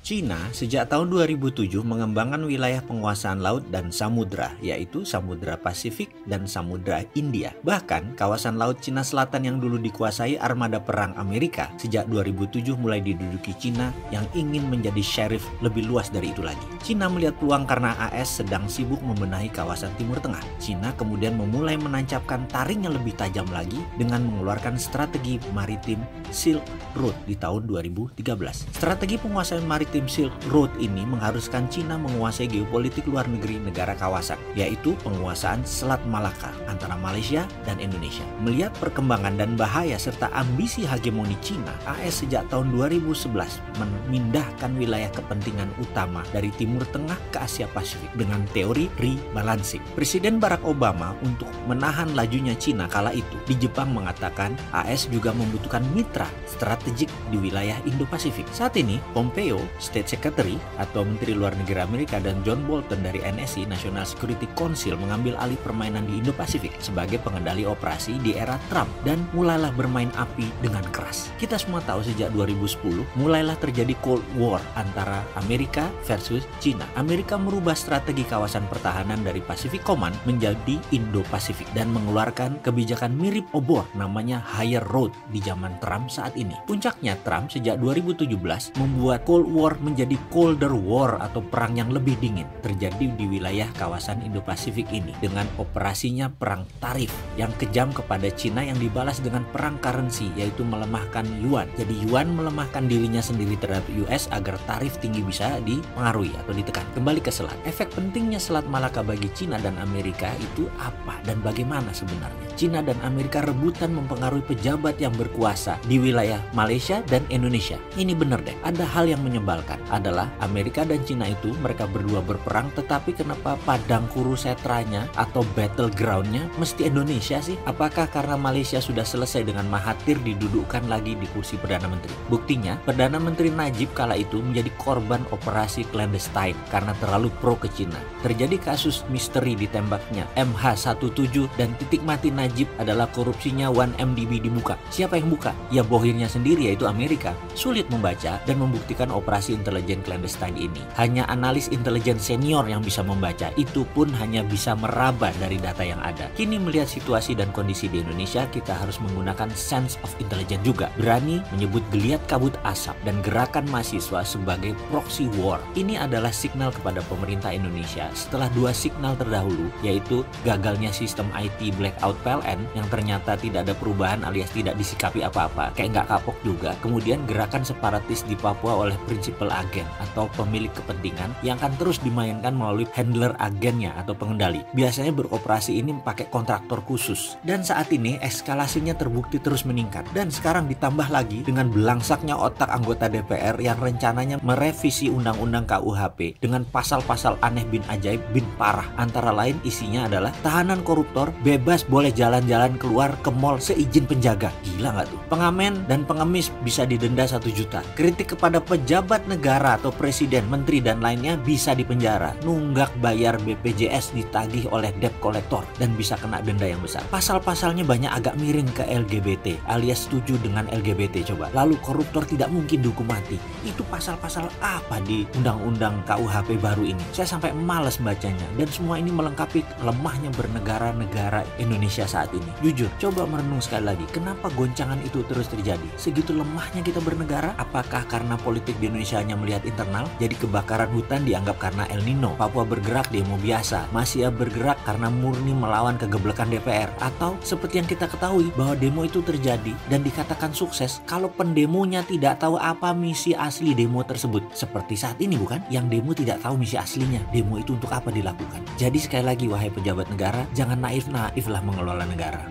Cina sejak tahun 2007 mengembangkan wilayah penguasaan laut dan samudra, yaitu Samudra Pasifik dan Samudra India. Bahkan, kawasan laut Cina Selatan yang dulu dikuasai armada perang Amerika sejak 2007 mulai diduduki Cina yang ingin menjadi sheriff lebih luas dari itu lagi. Cina melihat peluang karena AS sedang sibuk membenahi kawasan Timur Tengah. Cina kemudian memulai menancapkan taringnya lebih tajam lagi dengan mengeluarkan strategi maritim Silk Road di tahun 2013. Strategi penguasaan maritim Silk Road ini mengharuskan Cina menguasai geopolitik luar negeri negara kawasan, yaitu penguasaan Selat Malaka antara Malaysia dan Indonesia. Melihat perkembangan dan bahaya serta ambisi hegemoni Cina, AS sejak tahun 2011 memindahkan wilayah kepentingan utama dari Timur Tengah ke Asia Pasifik dengan teori rebalancing. Presiden Barack Obama untuk menahan lajunya Cina kala itu di Jepang mengatakan AS juga membutuhkan mitra strategik di wilayah Indo-Pasifik. Saat ini, Pompeo, State Secretary atau Menteri Luar Negeri Amerika, dan John Bolton dari NSC National Security Council mengambil alih permainan di Indo-Pasifik sebagai pengendali operasi di era Trump dan mulailah bermain api dengan keras. Kita semua tahu sejak 2010 mulailah terjadi Cold War antara Amerika versus Cina. Amerika merubah strategi kawasan pertahanan dari Pacific Command menjadi Indo-Pasifik dan mengeluarkan kebijakan mirip obor namanya Higher Road di zaman Trump saat ini. Puncaknya, Trump sejak 2017 membuat Cold War menjadi Colder War atau perang yang lebih dingin terjadi di wilayah kawasan Indo-Pasifik ini dengan operasinya perang tarif yang kejam kepada Cina yang dibalas dengan perang currency, yaitu melemahkan yuan. Jadi yuan melemahkan dirinya sendiri terhadap US agar tarif tinggi bisa dipengaruhi atau ditekan. Kembali ke selat. Efek pentingnya Selat Malaka bagi Cina dan Amerika itu apa dan bagaimana sebenarnya? Cina dan Amerika rebutan mempengaruhi pejabat yang berkuasa di wilayah Malaysia dan Indonesia. Ini benar deh, ada hal yang menyebalkan adalah Amerika dan Cina itu mereka berdua berperang, tetapi kenapa padang kurusetranya atau battlegroundnya mesti Indonesia sih? Apakah karena Malaysia sudah selesai dengan Mahathir didudukkan lagi di kursi Perdana Menteri? Buktinya, Perdana Menteri Najib kala itu menjadi korban operasi clandestine karena terlalu pro ke Cina. Terjadi kasus misteri ditembaknya MH17 dan titik mati Najib adalah korupsinya 1MDB dibuka. Siapa yang buka? Ya bohirnya sendiri, yaitu Amerika. Sulit membaca dan membuktikan operasi intelijen clandestine ini. Hanya analis intelijen senior yang bisa membaca, itu pun hanya bisa meraba dari data yang ada. Kini melihat situasi dan kondisi di Indonesia, kita harus menggunakan sense of intelligence juga. Berani menyebut geliat kabut asap dan gerakan mahasiswa sebagai proxy war. Ini adalah signal kepada pemerintah Indonesia setelah dua signal terdahulu, yaitu gagalnya sistem IT blackout PLN yang ternyata tidak ada perubahan alias tidak disikapi apa-apa, kayak nggak kapok juga. Kemudian gerakan separatis di Papua oleh prinsipal agen atau pemilik kepentingan yang akan terus dimainkan melalui handler agennya atau pengendali. Biasanya beroperasi ini pakai kontraktor khusus. Dan saat ini eskalasinya terbukti terus meningkat. Dan sekarang ditambah lagi dengan belangsaknya otak anggota DPR yang rencananya merevisi undang-undang KUHP dengan pasal-pasal aneh bin ajaib bin parah. Antara lain isinya adalah tahanan koruptor bebas boleh jalan-jalan keluar ke mall seizin penjaga. Gila nggak tuh? Pengamen dan pengemis bisa didenda 1 juta. Kritik kepada pejabat negara atau presiden, menteri dan lainnya bisa dipenjara. Nunggak bayar BPJS ditagih oleh debt collector dan bisa kena denda yang besar. Pasal-pasalnya banyak agak miring ke LGBT alias setuju dengan LGBT coba. Lalu koruptor tidak mungkin dihukum mati. Itu pasal-pasal apa di undang-undang KUHP baru ini? Saya sampai malas bacanya dan semua ini melengkapi lemahnya bernegara-negara Indonesia saat ini. Jujur, coba merenung sekali lagi, kenapa goncangan itu terus terjadi? Segitu lemahnya kita bernegara? Apakah karena politik di Indonesia hanya melihat internal? Jadi kebakaran hutan dianggap karena El Nino, Papua bergerak demo biasa, Malaysia bergerak karena murni melawan kegeblekan DPR, atau seperti yang kita ketahui bahwa demo itu terjadi dan dikatakan sukses kalau pendemonya tidak tahu apa misi asli demo tersebut. Seperti saat ini bukan? Yang demo tidak tahu misi aslinya, demo itu untuk apa dilakukan. Jadi sekali lagi wahai pejabat negara, jangan naif-naif lah mengelola negara.